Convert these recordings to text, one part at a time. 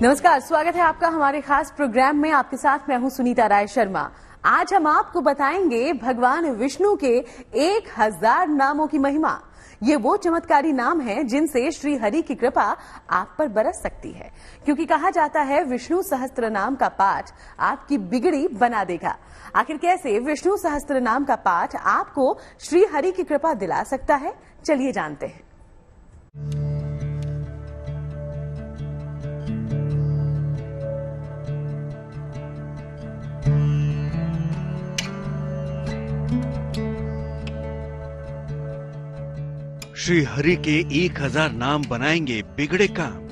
नमस्कार, स्वागत है आपका हमारे खास प्रोग्राम में। आपके साथ मैं हूं सुनीता राय शर्मा। आज हम आपको बताएंगे भगवान विष्णु के 1000 नामों की महिमा। ये वो चमत्कारी नाम हैं जिनसे श्री हरि की कृपा आप पर बरस सकती है, क्योंकि कहा जाता है विष्णु सहस्त्र नाम का पाठ आपकी बिगड़ी बना देगा। आखिर कैसे विष्णु सहस्त्र नाम का पाठ आपको श्री हरि की कृपा दिला सकता है, चलिए जानते हैं। श्री हरि के 1000 नाम बनाएंगे बिगड़े काम।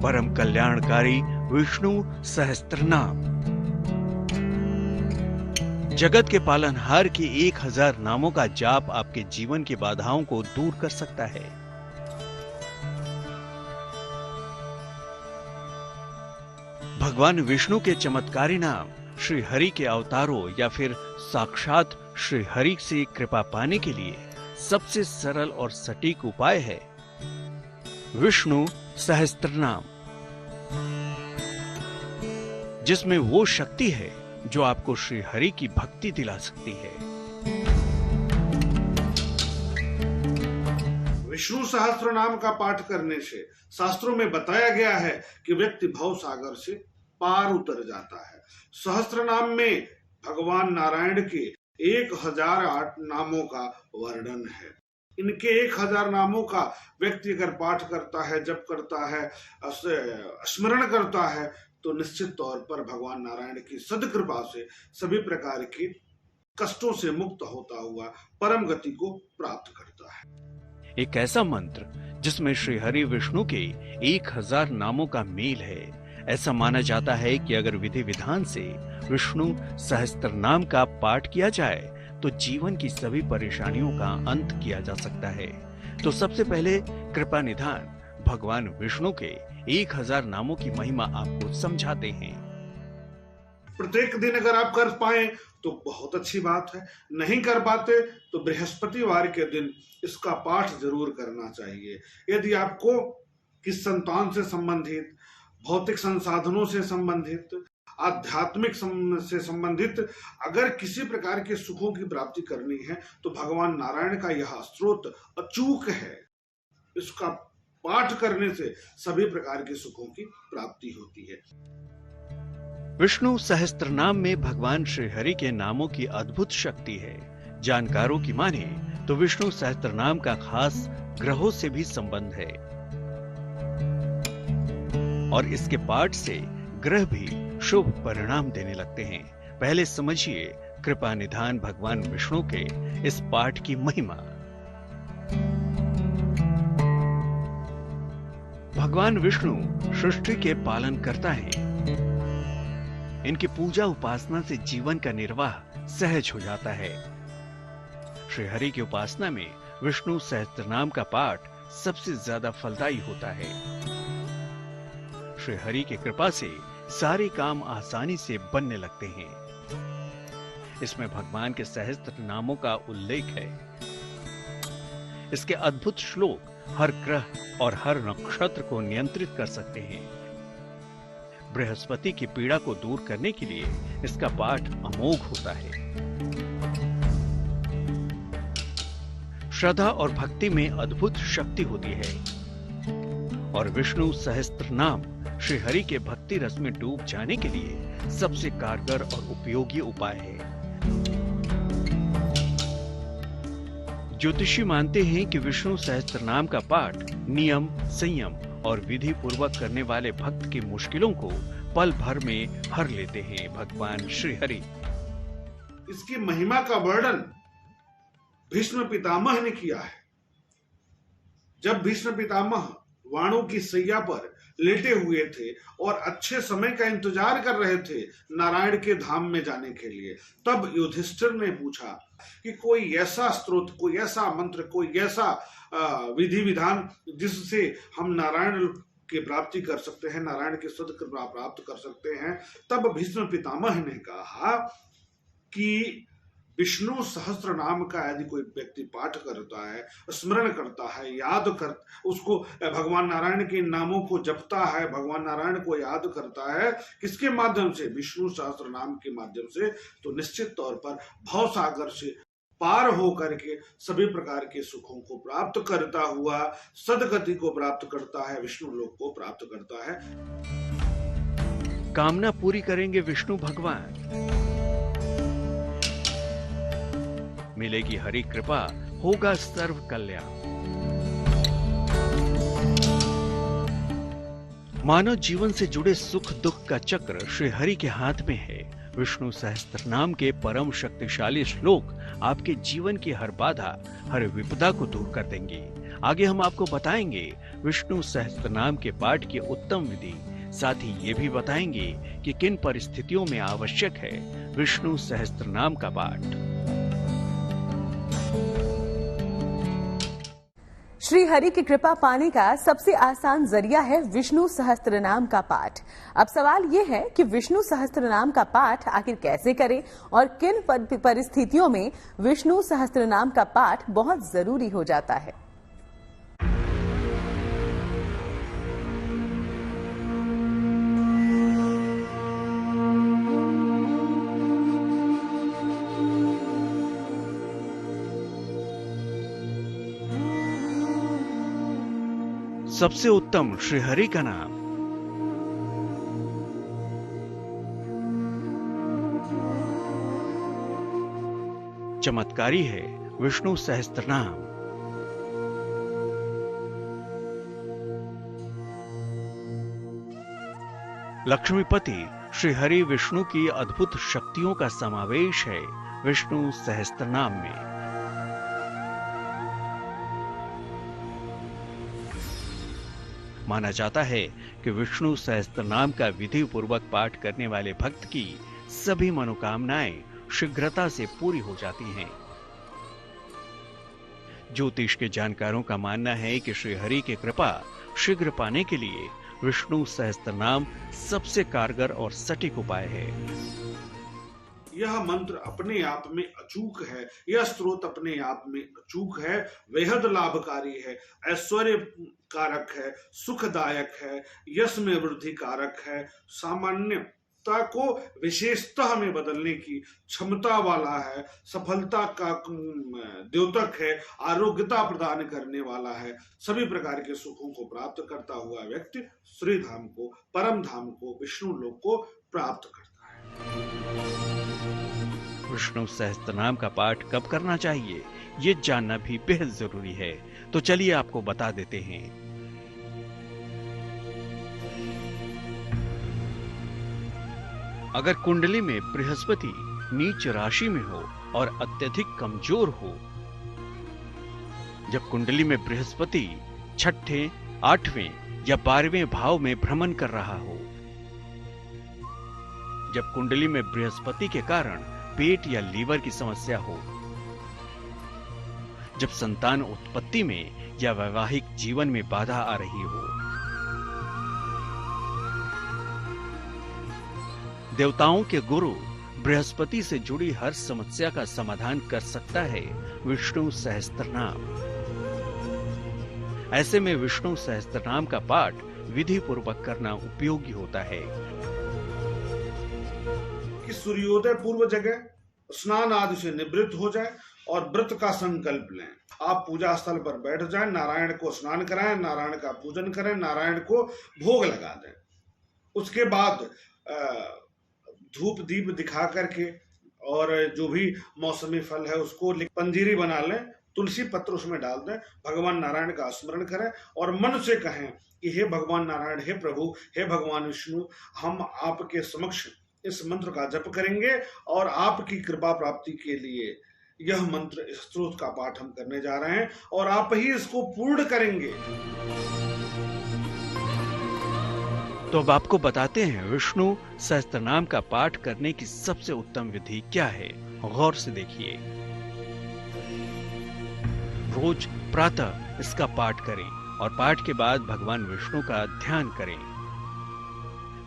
परम कल्याणकारी विष्णु सहस्त्र नाम जगत के पालनहार के 1000 नामों का जाप आपके जीवन की बाधाओं को दूर कर सकता है। भगवान विष्णु के चमत्कारी नाम श्री हरि के अवतारों या फिर साक्षात श्री हरि से कृपा पाने के लिए सबसे सरल और सटीक उपाय है विष्णु सहस्त्र नाम, जिसमें वो शक्ति है जो आपको श्री हरि की भक्ति दिला सकती है। विष्णु सहस्त्र नाम का पाठ करने से शास्त्रों में बताया गया है कि व्यक्ति भव सागर से पार उतर जाता है। सहस्त्र नाम में भगवान नारायण के 1008 नामों का वर्णन है। इनके 1000 नामों का व्यक्ति अगर पाठ करता है, जप करता है, स्मरण करता है, तो निश्चित तौर पर भगवान नारायण की सद्कृपा से सभी प्रकार के कष्टों से मुक्त होता हुआ परम गति को प्राप्त करता है। एक ऐसा मंत्र जिसमें श्री हरि विष्णु के 1000 नामों का मेल है। ऐसा माना जाता है कि अगर विधि विधान से विष्णु सहस्त्र नाम का पाठ किया जाए तो जीवन की सभी परेशानियों का अंत किया जा सकता है। तो सबसे पहले कृपा निधान भगवान विष्णु के 1000 नामों की महिमा आपको समझाते हैं। प्रत्येक दिन अगर आप कर पाए तो बहुत अच्छी बात है, नहीं कर पाते तो बृहस्पतिवार के दिन इसका पाठ जरूर करना चाहिए। यदि आपको किस संतान से संबंधित, भौतिक संसाधनों से संबंधित, आध्यात्मिक से संबंधित अगर किसी प्रकार के सुखों की प्राप्ति करनी है तो भगवान नारायण का यह स्रोत अचूक है। इसका पाठ करने से सभी प्रकार के सुखों की प्राप्ति होती है। विष्णु सहस्त्र नाम में भगवान श्री हरि के नामों की अद्भुत शक्ति है। जानकारों की माने तो विष्णु सहस्त्र नाम का खास ग्रहों से भी संबंध है और इसके पाठ से ग्रह भी शुभ परिणाम देने लगते हैं। पहले समझिए कृपा निधान भगवान विष्णु के इस पाठ की महिमा। भगवान विष्णु सृष्टि के पालन करता है। इनकी पूजा उपासना से जीवन का निर्वाह सहज हो जाता है। श्री हरि की उपासना में विष्णु सहस्त्र नाम का पाठ सबसे ज्यादा फलदायी होता है। श्री हरि की कृपा से सारे काम आसानी से बनने लगते हैं। इसमें भगवान के सहस्त्र नामों का उल्लेख है। इसके अद्भुत श्लोक हर ग्रह और हर नक्षत्र को नियंत्रित कर सकते हैं। बृहस्पति की पीड़ा को दूर करने के लिए इसका पाठ अमोघ होता है। श्रद्धा और भक्ति में अद्भुत शक्ति होती है और विष्णु सहस्त्र नाम श्री हरि के भक्ति रस में डूब जाने के लिए सबसे कारगर और उपयोगी उपाय है। ज्योतिषी मानते हैं कि विष्णु सहस्त्र नाम का पाठ नियम, संयम और विधि पूर्वक करने वाले भक्त की मुश्किलों को पल भर में हर लेते हैं भगवान श्री हरि। इसकी महिमा का वर्णन भीष्म पितामह ने किया है। जब भीष्म पितामह वाणों की सैया पर लेटे हुए थे और अच्छे समय का इंतजार कर रहे थे नारायण के धाम में जाने के लिए, तब युधिष्ठिर ने पूछा कि कोई ऐसा स्त्रोत, कोई ऐसा मंत्र, कोई ऐसा विधि विधान जिससे हम नारायण की प्राप्ति कर सकते हैं, नारायण की सद्कृपा प्राप्त कर सकते हैं। तब भीष्म पितामह ने कहा कि विष्णु सहस्त्र नाम का यदि कोई व्यक्ति पाठ करता है, स्मरण करता है, याद कर, उसको भगवान नारायण के नामों को जपता है, भगवान नारायण को याद करता है, किसके माध्यम से? विष्णु सहस्त्र नाम के माध्यम से, तो निश्चित तौर पर भव सागर से पार होकर के सभी प्रकार के सुखों को प्राप्त करता हुआ सदगति को प्राप्त करता है, विष्णु लोक को प्राप्त करता है। कामना पूरी करेंगे विष्णु भगवान, मिलेगी हरि कृपा, होगा सर्व कल्याण। मानव जीवन से जुड़े सुख दुख का चक्र श्री हरि के हाथ में है। विष्णु सहस्त्र नाम के परम शक्तिशाली श्लोक आपके जीवन की हर बाधा, हर विपदा को दूर कर देंगे। आगे हम आपको बताएंगे विष्णु सहस्त्र नाम के पाठ की उत्तम विधि, साथ ही ये भी बताएंगे कि किन परिस्थितियों में आवश्यक है विष्णु सहस्त्र नाम का पाठ। श्री हरि की कृपा पाने का सबसे आसान जरिया है विष्णु सहस्त्र नाम का पाठ। अब सवाल ये है कि विष्णु सहस्त्र नाम का पाठ आखिर कैसे करें और किन परिस्थितियों में विष्णु सहस्त्र नाम का पाठ बहुत जरूरी हो जाता है। सबसे उत्तम श्री हरि का नाम। चमत्कारी है विष्णु सहस्त्र नाम। लक्ष्मीपति श्री हरि विष्णु की अद्भुत शक्तियों का समावेश है विष्णु सहस्त्र नाम में। माना जाता है कि विष्णु सहस्त्र नाम का विधि पूर्वक पाठ करने वाले भक्त की सभी मनोकामनाएं शीघ्रता से पूरी हो जाती हैं। ज्योतिष के जानकारों का मानना है कि श्री हरि की कृपा शीघ्र पाने के लिए विष्णु सहस्त्र नाम सबसे कारगर और सटीक उपाय है। यह मंत्र अपने आप में अचूक है, यह स्रोत अपने आप में अचूक है, बेहद लाभकारी है, ऐश्वर्य कारक है, सुखदायक है, यश में वृद्धि कारक है, सामान्यता को विशेषतः में बदलने की क्षमता वाला है, सफलता का द्योतक है, आरोग्यता प्रदान करने वाला है, सभी प्रकार के सुखों को प्राप्त करता हुआ व्यक्ति श्री धाम को, परम धाम को, विष्णु लोक को प्राप्त करता है। विष्णु सहस्त्र नाम का पाठ कब करना चाहिए, ये जानना भी बेहद जरूरी है। तो चलिए आपको बता देते हैं। अगर कुंडली में बृहस्पति नीच राशि में हो और अत्यधिक कमजोर हो, जब कुंडली में बृहस्पति छठे, 8वें या 12वें भाव में भ्रमण कर रहा हो, जब कुंडली में बृहस्पति के कारण पेट या लीवर की समस्या हो, जब संतान उत्पत्ति में या वैवाहिक जीवन में बाधा आ रही हो, देवताओं के गुरु बृहस्पति से जुड़ी हर समस्या का समाधान कर सकता है विष्णु सहस्त्र नाम। ऐसे में विष्णु सहस्त्र नाम का पाठ विधि पूर्वक करना उपयोगी होता है। कि सूर्योदय पूर्व जगह स्नान आदि से निवृत्त हो जाए और व्रत का संकल्प लें। आप पूजा स्थल पर बैठ जाएं, नारायण को स्नान कराएं, नारायण का पूजन करें, नारायण को भोग लगा दें। उसके बाद धूप दीप दिखा करके और जो भी मौसमी फल है उसको पंजीरी बना लें, तुलसी पत्र उसमें डाल दें, भगवान नारायण का स्मरण करें और मन से कहें कि हे भगवान नारायण, हे प्रभु, हे भगवान विष्णु, हम आपके समक्ष इस मंत्र का जप करेंगे और आपकी कृपा प्राप्ति के लिए यह मंत्र, इस स्त्रोत का पाठ हम करने जा रहे हैं और आप ही इसको पूर्ण करेंगे। तो अब आपको बताते हैं विष्णु सहस्त्र नाम का पाठ करने की सबसे उत्तम विधि क्या है। गौर से देखिए। रोज प्रातः इसका पाठ करें और पाठ के बाद भगवान विष्णु का ध्यान करें।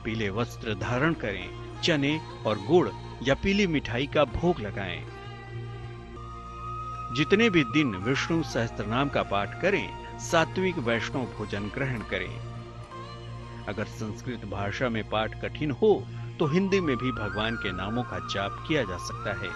पीले वस्त्र धारण करें, चने और गुड़ या पीली मिठाई का भोग लगाएं। जितने भी दिन विष्णु सहस्त्रनाम का पाठ करें, सात्विक वैष्णव भोजन ग्रहण करें। अगर संस्कृत भाषा में पाठ कठिन हो तो हिंदी में भी भगवान के नामों का जाप किया जा सकता है।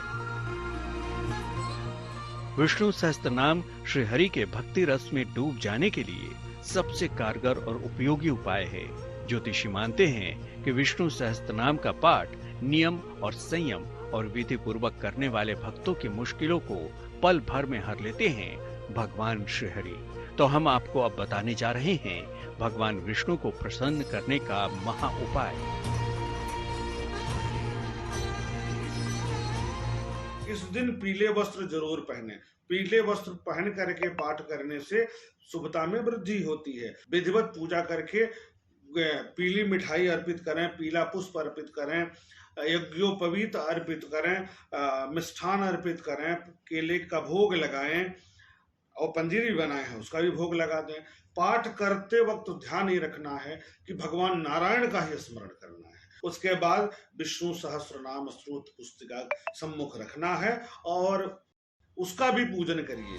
विष्णु सहस्त्रनाम श्री हरि के भक्ति रस में डूब जाने के लिए सबसे कारगर और उपयोगी उपाय है। ज्योतिषी मानते हैं कि विष्णु सहस्त्रनाम का पाठ नियम और संयम और विधि पूर्वक करने वाले भक्तों की मुश्किलों को पल भर में हर लेते हैं भगवान श्री हरि। तो हम आपको अब बताने जा रहे हैं भगवान विष्णु को प्रसन्न करने का महा उपाय। इस दिन पीले वस्त्र जरूर पहने। पीले वस्त्र पहन करके पाठ करने से शुभता में वृद्धि होती है। विधिवत पूजा करके पीली मिठाई अर्पित करें, पीला पुष्प अर्पित करें, यज्ञोपवीत अर्पित करें, मिष्ठान अर्पित करें, केले का भोग लगाएं और पंजीरी बनाए हैं उसका भी भोग लगा दें। पाठ करते वक्त ध्यान ये रखना है कि भगवान नारायण का ही स्मरण करना है। उसके बाद विष्णु सहस्त्रनाम स्तोत्र पुस्तिका सम्मुख रखना है और उसका भी पूजन करिए।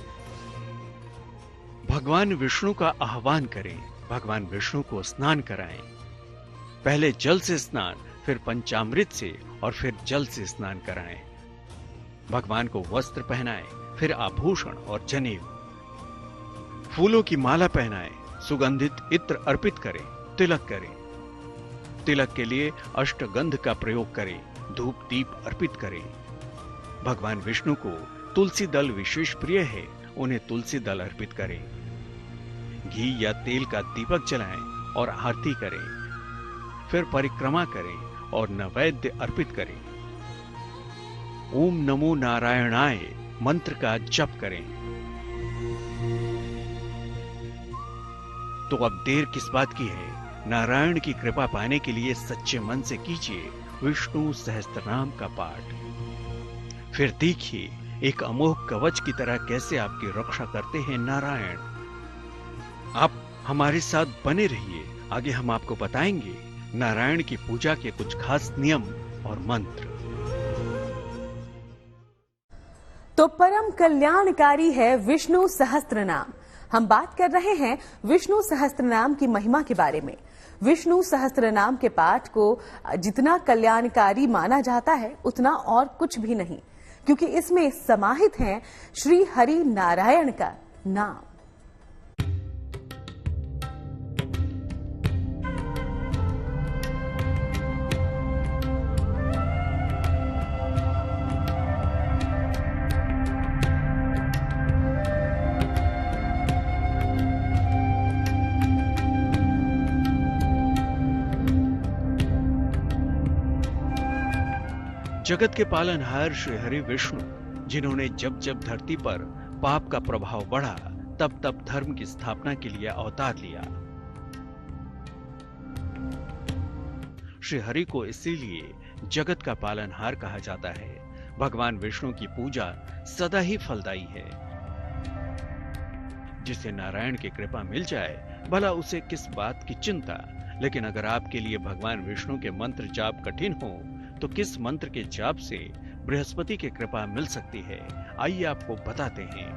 भगवान विष्णु का आह्वान करें, भगवान विष्णु को स्नान कराएं। पहले जल से स्नान, फिर पंचामृत से और फिर जल से स्नान कराएं। भगवान को वस्त्र पहनाएं, फिर आभूषण और जनेऊ, फूलों की माला पहनाएं, सुगंधित इत्र अर्पित करें, तिलक करें। तिलक के लिए अष्टगंध का प्रयोग करें, धूप दीप अर्पित करें। भगवान विष्णु को तुलसी दल विशेष प्रिय है, उन्हें तुलसी दल अर्पित करें। घी या तेल का दीपक जलाएं और आरती करें। फिर परिक्रमा करें और नैवेद्य अर्पित करें। ओम नमो नारायणाय मंत्र का जप करें। तो अब देर किस बात की है? नारायण की कृपा पाने के लिए सच्चे मन से कीजिए विष्णु सहस्त्रनाम का पाठ। फिर देखिए एक अमोघ कवच की तरह कैसे आपकी रक्षा करते हैं नारायण। आप हमारे साथ बने रहिए। आगे हम आपको बताएंगे नारायण की पूजा के कुछ खास नियम और मंत्र। तो परम कल्याणकारी है विष्णु सहस्त्रनाम। हम बात कर रहे हैं विष्णु सहस्त्रनाम की महिमा के बारे में। विष्णु सहस्त्रनाम के पाठ को जितना कल्याणकारी माना जाता है उतना और कुछ भी नहीं, क्योंकि इसमें समाहित है श्री हरि नारायण का नाम। जगत के पालनहार श्री हरि विष्णु, जिन्होंने जब जब धरती पर पाप का प्रभाव बढ़ा तब तब धर्म की स्थापना के लिए अवतार लिया। श्री हरि को इसीलिए जगत का पालनहार कहा जाता है। भगवान विष्णु की पूजा सदा ही फलदायी है। जिसे नारायण की कृपा मिल जाए भला उसे किस बात की चिंता। लेकिन अगर आपके लिए भगवान विष्णु के मंत्र जाप कठिन हो तो किस मंत्र के जाप से बृहस्पति की कृपा मिल सकती है, आइए आपको बताते हैं।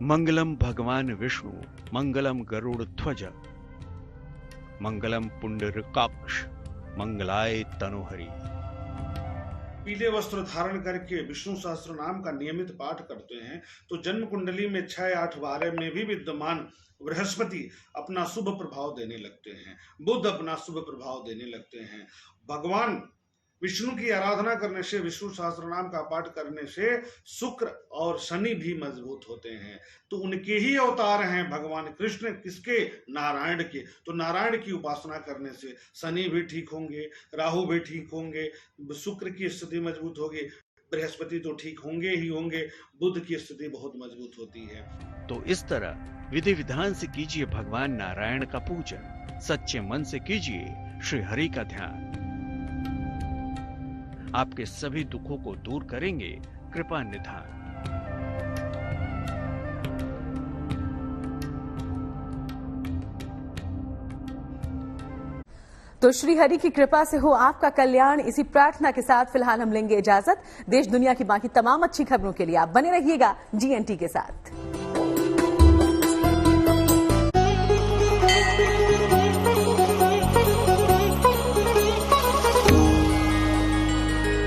मंगलम भगवान विष्णु, मंगलम गरुड़ ध्वज, मंगलम पुंडरीकाक्ष, मंगलाय तनोहरि। पीले वस्त्र धारण करके विष्णु सहस्त्र नाम का नियमित पाठ करते हैं तो जन्म कुंडली में 6, 8, 12 में भी विद्यमान बृहस्पति अपना शुभ प्रभाव देने लगते हैं, बुध अपना शुभ प्रभाव देने लगते हैं। भगवान विष्णु की आराधना करने से, विष्णु सहस्त्र नाम का पाठ करने से शुक्र और शनि भी मजबूत होते हैं। तो उनके ही अवतार हैं भगवान कृष्ण, किसके? नारायण के। तो नारायण की उपासना करने से शनि भी ठीक होंगे, राहु भी ठीक होंगे, शुक्र की स्थिति मजबूत होगी, बृहस्पति तो ठीक होंगे ही होंगे, बुध की स्थिति बहुत मजबूत होती है। तो इस तरह विधि विधान से कीजिए भगवान नारायण का पूजन, सच्चे मन से कीजिए श्री हरि का ध्यान। आपके सभी दुखों को दूर करेंगे कृपा निधान। तो श्री हरि की कृपा से हो आपका कल्याण, इसी प्रार्थना के साथ फिलहाल हम लेंगे इजाजत। देश दुनिया की बाकी तमाम अच्छी खबरों के लिए आप बने रहिएगा GNT के साथ।